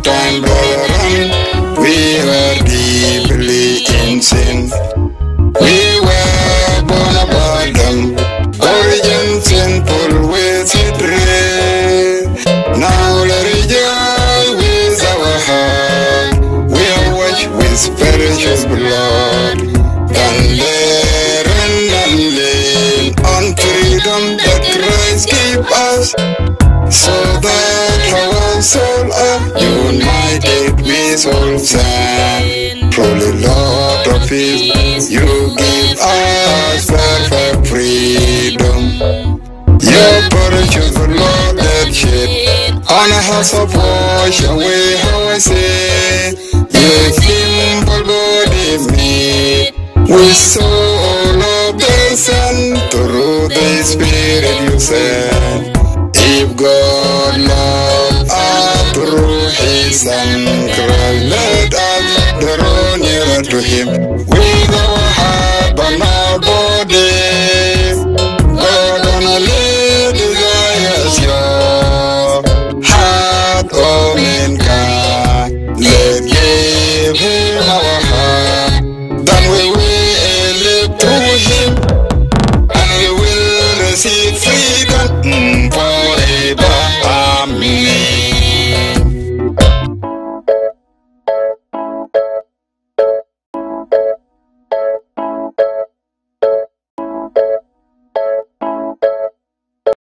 time, brethren, we were deeply in sin. We were born of Adam, origin sinful with hatred. Now let rejoice with our heart. We are washed with precious blood. Can let and lean on freedom that Christ gave us, so that our souls are united with all sin. Truly, Lord of peace, you give us perfect freedom. Your precious blood that shed on a house of wash away our sin. Your simple body made with soul of the Son, through the Spirit you sent.